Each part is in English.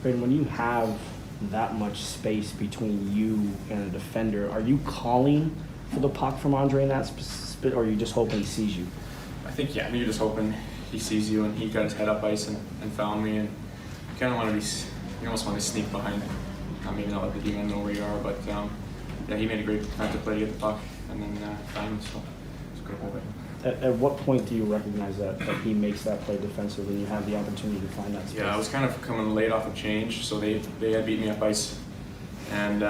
Braden, when you have that much space between you and a defender, are you calling for the puck from Andre in that spot, or are you just hoping he sees you? I think, yeah, I mean, you're just hoping he sees you and he got his head up ice and found me, and you kind of want to be, you almost want to sneak behind. Maybe not let the D-man know where you are, but yeah, he made a great defensive play to get the puck and then find him, so it's a good whole bit. At what point do you recognize that he makes that play defensively and you have the opportunity to find that space? Yeah, I was kind of coming late off of change, so they had beat me up ice, and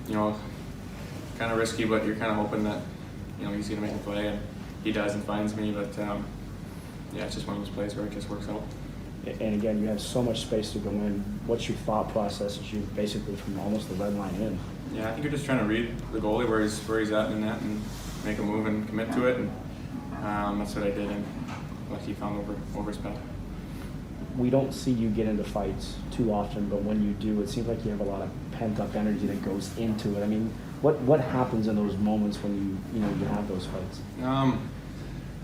you know, kind of risky, but you're kind of hoping that he's gonna make a play, and he does and finds me. But yeah, it's just one of those plays where it just works out. And again, you have so much space to go in. What's your thought process as you basically from almost the red line in? Yeah, I think you're just trying to read the goalie where he's at in the net and make a move and commit to it, and that's what I did, and lucky he found over his pad. We don't see you get into fights too often, but when you do, it seems like you have a lot of pent-up energy that goes into it. I mean, what happens in those moments when you have those fights?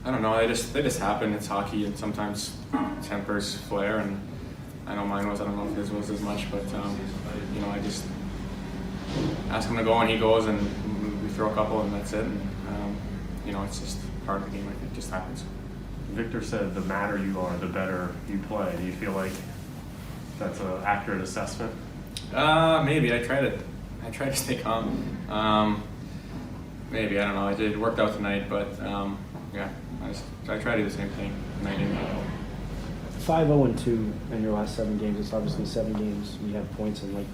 I don't know. They just happen. It's hockey, and sometimes tempers flare, and I know mine was. I don't know if his was as much, but I just ask him to go, and he goes, and we throw a couple, and that's it. And it's just part of the game. I think it just happens. Victor said, "The madder you are, the better you play." Do you feel like that's an accurate assessment? Maybe. I try to stay calm. Maybe, I don't know. It worked out tonight, but yeah, I try to do the same thing night in, night out. 5-0-2 in your last 7 games. It's obviously 7 games you have points in. Like,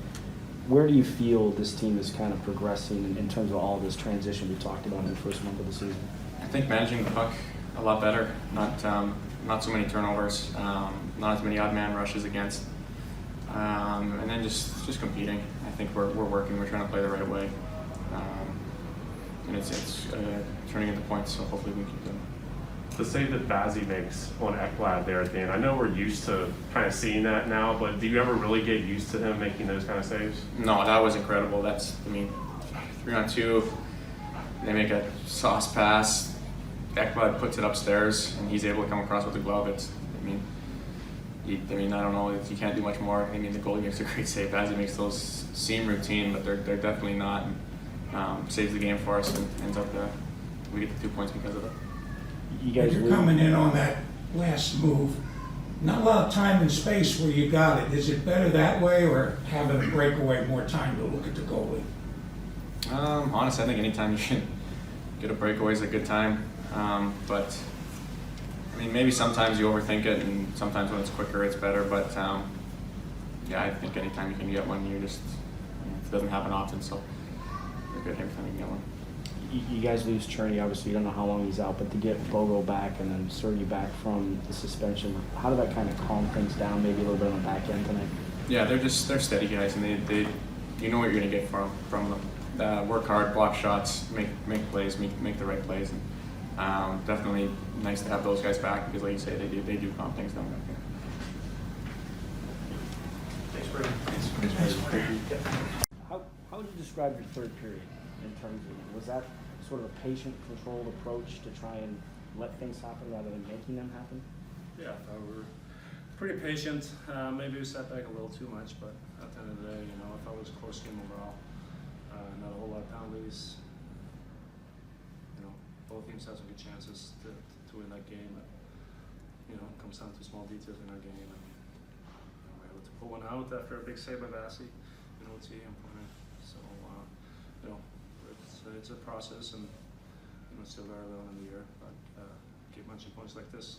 where do you feel this team is kind of progressing in terms of all this transition we talked about in the first month of the season? I think managing the puck a lot better. Not so many turnovers. Not as many odd man rushes against. And then just competing. I think we're working. We're trying to play the right way. And it's turning into points, so hopefully we keep doing it. The save that Bazzi makes on Ekblad there at the end, I know we're used to kind of seeing that now, but do you ever really get used to him making those kind of saves? No, that was incredible. 3-on-2, they make a sauce pass, Ekblad puts it upstairs, and he's able to come across with the glove. I don't know if you can't do much more. The goalie makes a great save. Bazzi makes those seem routine, but they're definitely not. Saves the game for us and ends up we get the 2 points because of it. You're coming in on that last move. Not a lot of time and space where you got it. Is it better that way, or having a breakaway more time to look at the goalie? Honestly, I think anytime you can get a breakaway is a good time. But maybe sometimes you overthink it, and sometimes when it's quicker, it's better. But yeah, I think anytime you can get one, it doesn't happen often. So you're good every time you can get one. You guys lose Cherney, obviously you don't know how long he's out, but to get Bogo back and then Sergey back from the suspension, how did that kind of calm things down maybe a little bit on the back end tonight? Yeah, they're steady guys, and they you know what you're going to get from them. Work hard, block shots, make plays, make the right plays, and definitely nice to have those guys back because, like you say, they do calm things down back there. Thanks, Brady. Thanks. How would you describe your third period in terms of, was that sort of a patient, controlled approach to try and let things happen rather than making them happen? Yeah, I thought we were pretty patient. Maybe we sat back a little too much, but at the end of the day, I thought it was a close game overall. Not a whole lot of penalties. Both teams had some good chances to win that game, but it comes down to small details in our game, and we were able to pull one out after a big save by Bassi in OT and point. So it's a process, and it's still very early on in the year, but keep munching points like this.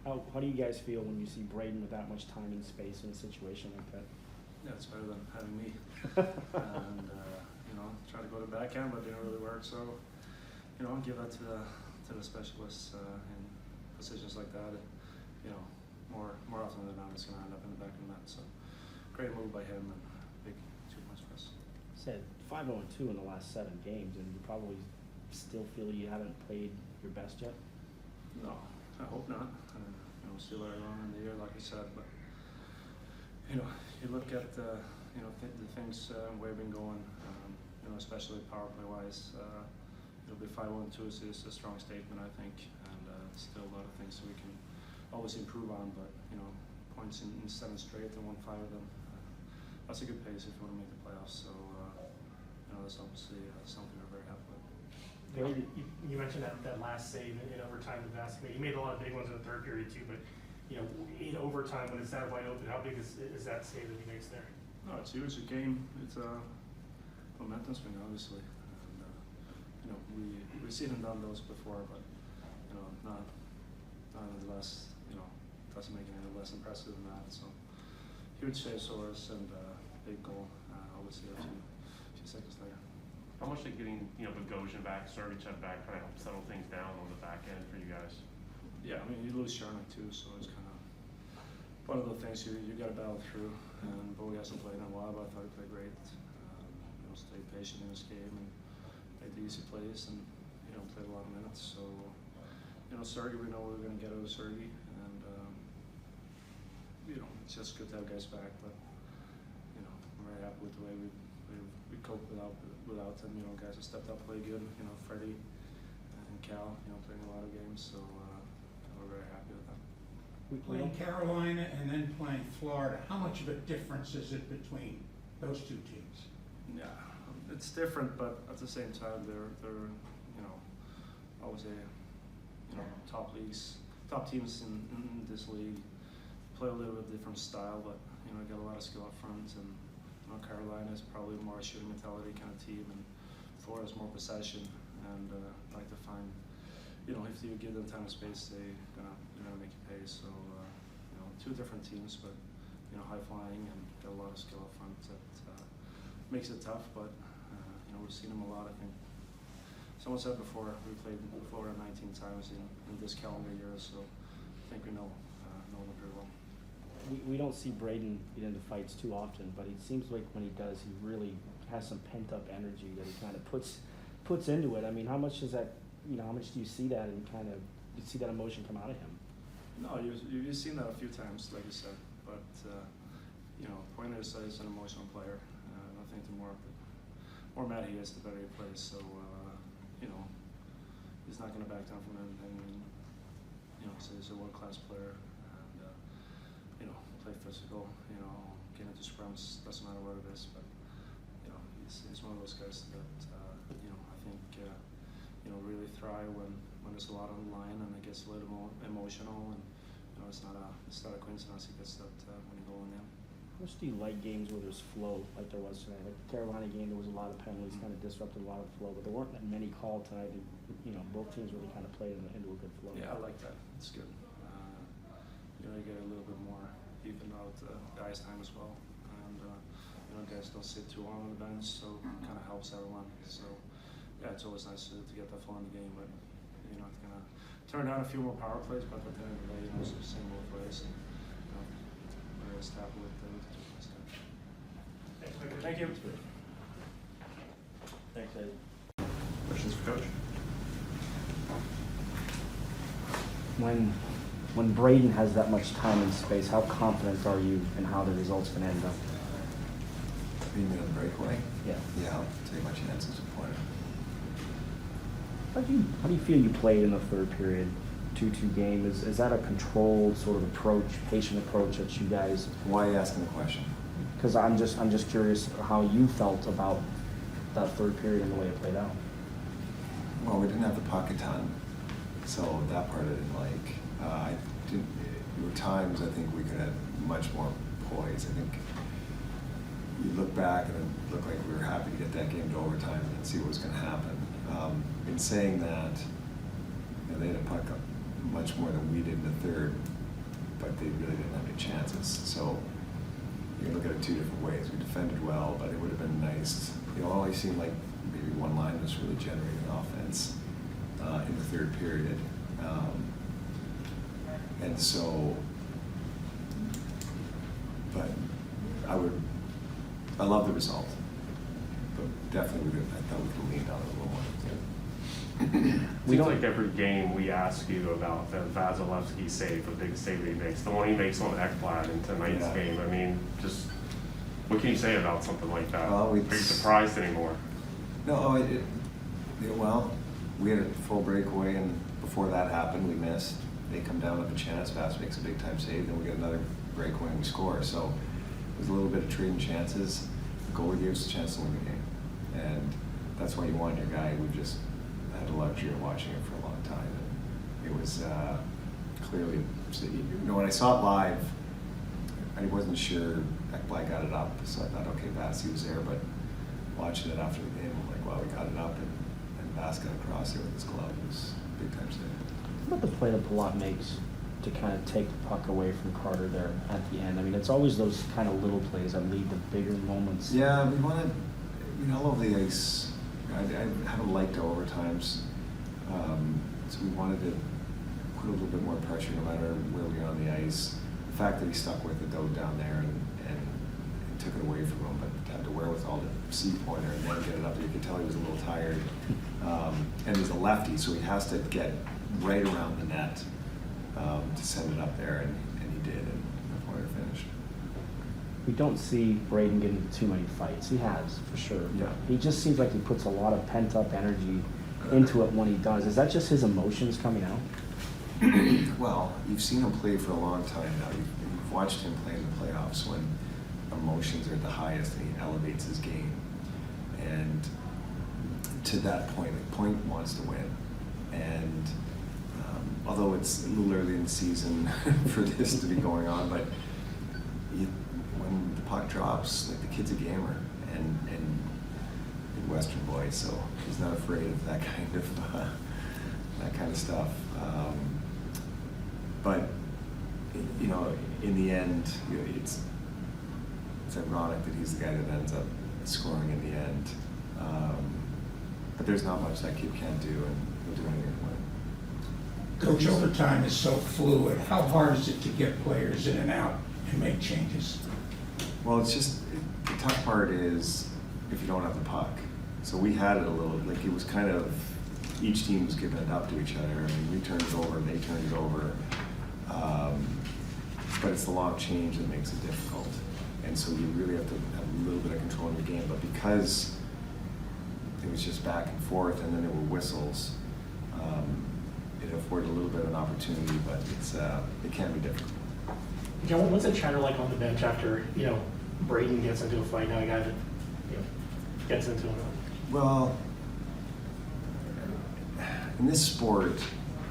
How do you guys feel when you see Braden with that much time and space in a situation like that? Yeah, it's better than having me. And try to go to backhand, but it didn't really work. So give that to the specialists in positions like that. More often than not, it's going to end up in the back of the net. So great move by him, and big 2 points for us. Said 5-0-2 in the last 7 games, and you probably still feel you haven't played your best yet? No, I hope not. Still early on in the year, like I said, but you look at the things we've been going, especially power play wise. The 5-1-2 is a strong statement, I think, and still a lot of things we can always improve on. But points in 7 straight and won 5 of them. That's a good pace if you want to make the playoffs. So that's obviously something we're very happy with. You mentioned that last save in overtime with Vasquez. You made a lot of big ones in the third period too, but in overtime when it's that wide open, how big is that save that he makes there? No, it's huge. A game. It's a momentum swing, obviously. And, we've seen him done those before, but not nonetheless. Doesn't make it any less impressive than that. So huge save for us and big goal. Obviously, a few seconds later. How much did getting Bogosian back, Sergachev back, kind of help settle things down on the back end for you guys? Yeah, I mean you lose Sharnik too, so it's kind of one of the things you got to battle through. And Bowie hasn't played in a while, but I thought he played great. Stayed patient in this game and made the easy plays, and played a lot of minutes. So Sergey, we know we're going to get out of Sergey, and it's just good to have guys back. But I'm very happy with the way we cope without them. Guys have stepped up, played good. Freddie and Cal, playing a lot of games, so we're very happy with them. Playing Carolina and then playing Florida, how much of a difference is it between those two teams? Yeah, it's different, but at the same time, they're always top teams in this league. Play a little bit different style, but got a lot of skill up front, and Carolina is probably more a shooting mentality kind of team, and Florida's more possession, and like to find, if you give them time and space, they're gonna make you pay. So two different teams, but high flying and got a lot of skill up front that makes it tough. But we've seen them a lot. I think someone said before we played Florida 19 times in this calendar year, so I think we know them very well. We don't see Braden get into fights too often, but it seems like when he does, he really has some pent up energy that he kind of puts into it. I mean, how much is that? How much do you see that and kind of you see that emotion come out of him? No, you've seen that a few times, like you said. But Pointer is an emotional player. I think the more mad he is, the better he plays. So he's not going to back down from anything. So he's a world-class player, and play physical. Get into scrums. Doesn't matter what it is, but he's one of those guys that I think really thrive when there's a lot on the line and it gets a little more emotional, and it's not a coincidence he gets that when you go in there. How much do you like games where there's flow like there was tonight? Like the Carolina game, there was a lot of penalties, kind of disrupted a lot of flow, but there weren't that many called tonight. Both teams really kind of played into a good flow. Yeah, I like that. It's good. You get a little bit more even out the ice time as well, and guys don't sit too long on the bench, so it kind of helps everyone. So yeah, it's always nice to get that flow in the game, but it's gonna turn down a few more power plays, but at the end of the day, it's the same both ways. And, we're just happy with the 2 points there. Thank you. Thanks, Eddie. Questions for Coach? When Braden has that much time and space, how confident are you in how the results can end up? You mean on the breakaway? Yeah. Yeah, I'll tell you my chances of Pointer. How do you feel you played in the third period? 2-2 game. Is that a controlled sort of approach, patient approach that you guys? Why are you asking the question? Because I'm just curious how you felt about that third period and the way it played out. Well, we didn't have the puck a ton, so that part I didn't like. There were times I think we could have much more poise. I think you look back and it looked like we were happy to get that game to overtime and see what was going to happen. In saying that, they had a puck up much more than we did in the third, but they really didn't have any chances. So you can look at it 2 different ways. We defended well, but it would have been nice. It always seemed like maybe one line was really generating offense in the third period. And so, but I love the result, but definitely I thought we could lean on it a little more. Seems like every game we ask you about the Vasilevsky save, the big save he makes, the one he makes on Ekblad in tonight's game. I mean, just what can you say about something like that? Well, Are you surprised anymore? No, well, we had a full breakaway, and before that happened, we missed. they come down with a chance, Vass makes a big time save, then we get another breakaway and we score. So there's a little bit of trading chances. The goalie gives us a chance to win the game. And that's why you want your guy. We just had the luxury of watching it for a long time. And it was clearly, when I saw it live, I wasn't sure Ekblad got it up, so I thought, okay, Vass, he was there, but watching it after the game, I'm like, wow, we got it up, and Vass got across there with his glove. It was a big time save. What about the play that Palat makes to kind of take the puck away from Carter there at the end? I mean, it's always those kind of little plays that lead to bigger moments. Yeah, we wanted, all over the ice, I haven't liked overtimes, so we wanted to put a little bit more pressure no matter where we are on the ice. The fact that he stuck with it though down there and took it away from him, but had the wherewithal to see pointer and then get it up there. You could tell he was a little tired. And he's a lefty, so he has to get right around the net to send it up there, and he did, and the pointer finished. We don't see Braden get into too many fights. He has, for sure. Yeah. He just seems like he puts a lot of pent-up energy into it when he does. Is that just his emotions coming out? Well, you've seen him play for a long time now. You've watched him play in the playoffs when emotions are at the highest and he elevates his game. And to that point, like Point wants to win. And although it's a little early in the season for this to be going on, but when the puck drops, like the kid's a gamer and Midwestern boy, so he's not afraid of that kind of stuff. But in the end, it's ironic that he's the guy that ends up scoring in the end. But there's not much that kid can't do, and he'll do anything to win. Coach, overtime is so fluid. How hard is it to get players in and out and make changes? Well, it's just, the tough part is if you don't have the puck. So we had it a little, like it was kind of, each team was giving it up to each other. I mean, we turned it over, they turned it over. But it's the long change that makes it difficult. And so you really have to have a little bit of control in your game. But because it was just back and forth and then there were whistles, it afforded a little bit of an opportunity, but it can be difficult. John, what's the chatter like on the bench after, Braden gets into a fight, now a guy that, gets into it? Well, in this sport,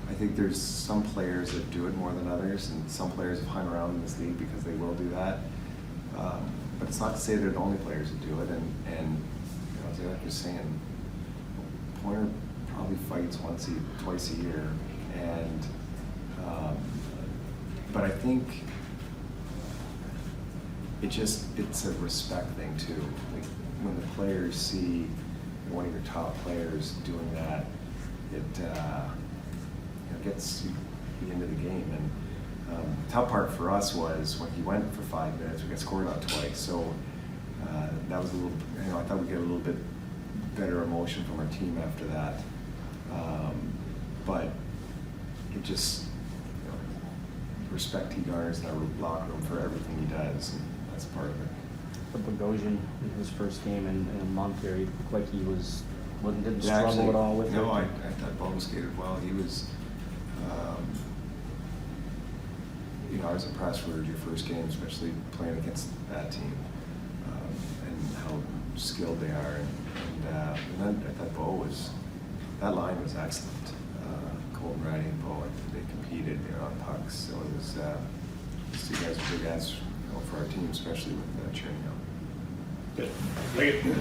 I think there's some players that do it more than others, and some players have hung around in this league because they will do that. But it's not to say they're the only players that do it, and as Eric was saying, Pointer probably fights twice a year, and but I think it's a respect thing too. Like when the players see one of your top players doing that, it gets you into the game. And the tough part for us was when he went for 5 minutes, we got scored on twice. So that was a little, I thought we'd get a little bit better emotion from our team after that. But it just, respect he garners in our locker room for everything he does, and that's part of it. For Bogosian in his first game in a month here, he looked like he didn't Yeah, struggle actually, at all with it. No, I thought Bobo skated well. He was, I was impressed with your first game, especially playing against that team, and how skilled they are. And then I thought that line was excellent. Colton Riding and Bo, they competed, on pucks. So it was, these two guys are big ads, for our team, especially with Cherny. Good. Thank you.